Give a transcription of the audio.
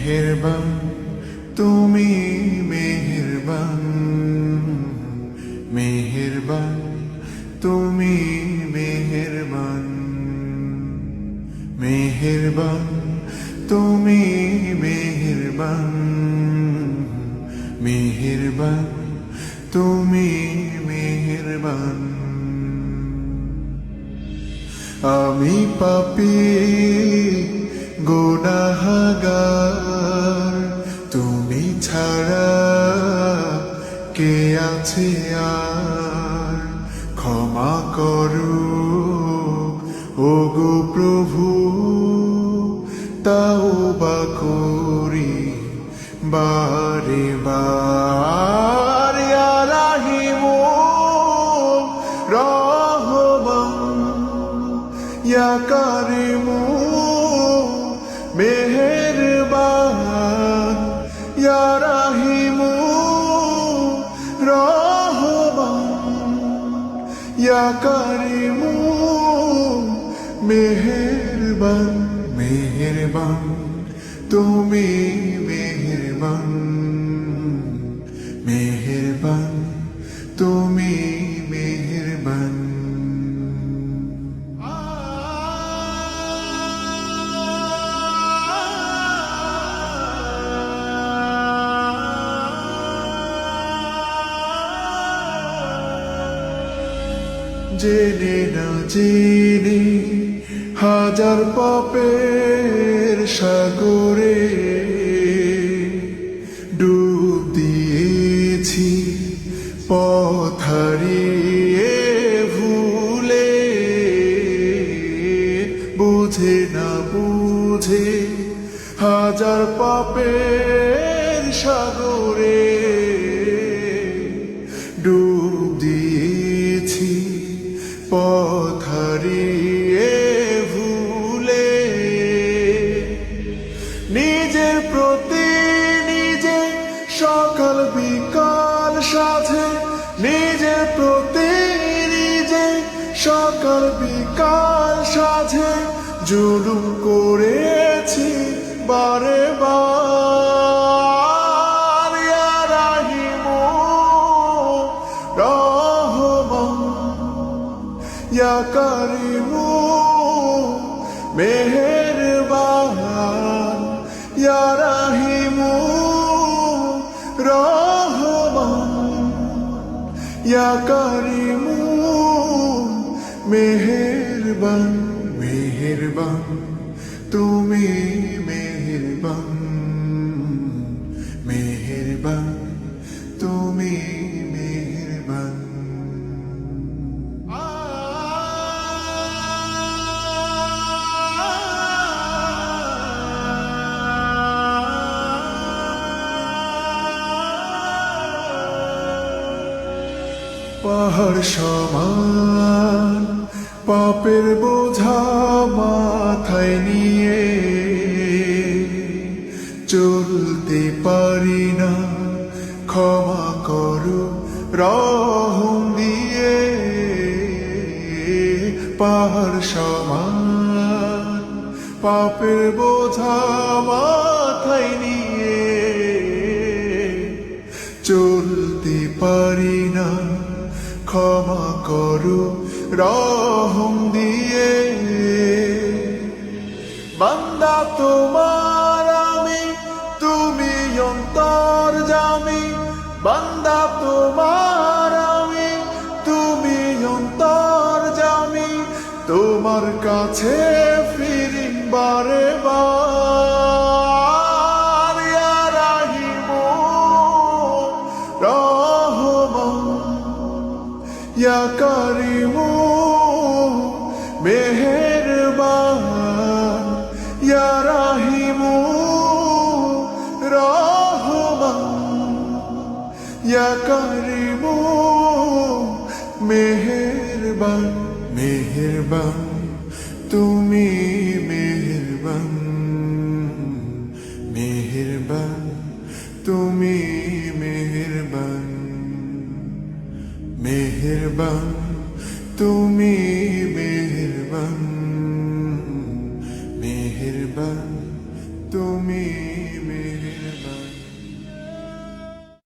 মেহেরবান তুমি মেহেরবান, মেহেরবান তুমি মেহেরবান, মেহেরবান তুমি মেহেরবান, মেহেরবান তুমি মেহেরবান। আমি পাপী গুনাহগার, তুমি ছাড়া কে আছে আর? ক্ষমা করো ওগো প্রভু, তাওবা করি বারে বার। ইয়া রাহিমু রহমান, ইয়া কারিমু মেহেরবান, ইয়া রাহিমু রহমান, ইয়া কারিমু মেহেরবান। মেহেরবান তুমি মেহেরবান, মেহেরবান তুমি মেহেরবান। জেনে না জেনে হাজার পাপের সাগরে ডুব দিয়েছি, পথ হারিয়ে ভুলে। বুঝে না বুঝে হাজার পাপের সাগরে ডুব দিয়েছি, পথ হারিয়ে ভুলে। নিজের প্রতি নিজে সকাল বিকাল সাথে, নিজের প্রতি নিজে সকাল বিকাল সাথে জুলুম করেছি বারে বার। ইয়া রাহিমু রহমান, ইয়া কারিমু মেহেরবান, ইয়া রাহিমু রহমান, ইয়া কারিমু মেহেরবান। মেহেরবান তুমি মেহেরবান, মেহেরবান তুমি মেহেরবান। পাহাড় সমান পাপের বোঝা মাথায় নিয়ে চলতে পারি না, ক্ষমা করো রহম দিয়ে। পাহাড় সমান পাপের বোঝা মাথায় নিয়ে চলতে পারি না, ক্ষমা করো রহম দিয়ে। বান্দা তোমার আমি, তুমি অন্তর্যামী। বান্দা তোমার আমি, তুমি অন্তর্যামী। তোমার কাছে ফিরি বারে বার। ইয়া রাহিমু রহমান, ইয়া কারিমু মেহেরবান, ইয়া রাহিমু রহমান, ইয়া কারিমু মেহেরবান। মেহেরবান তুমি মেহেরবান, মেহেরবান তুমি মেহেরবান, মেহেরবান তুমি মেহেরবান।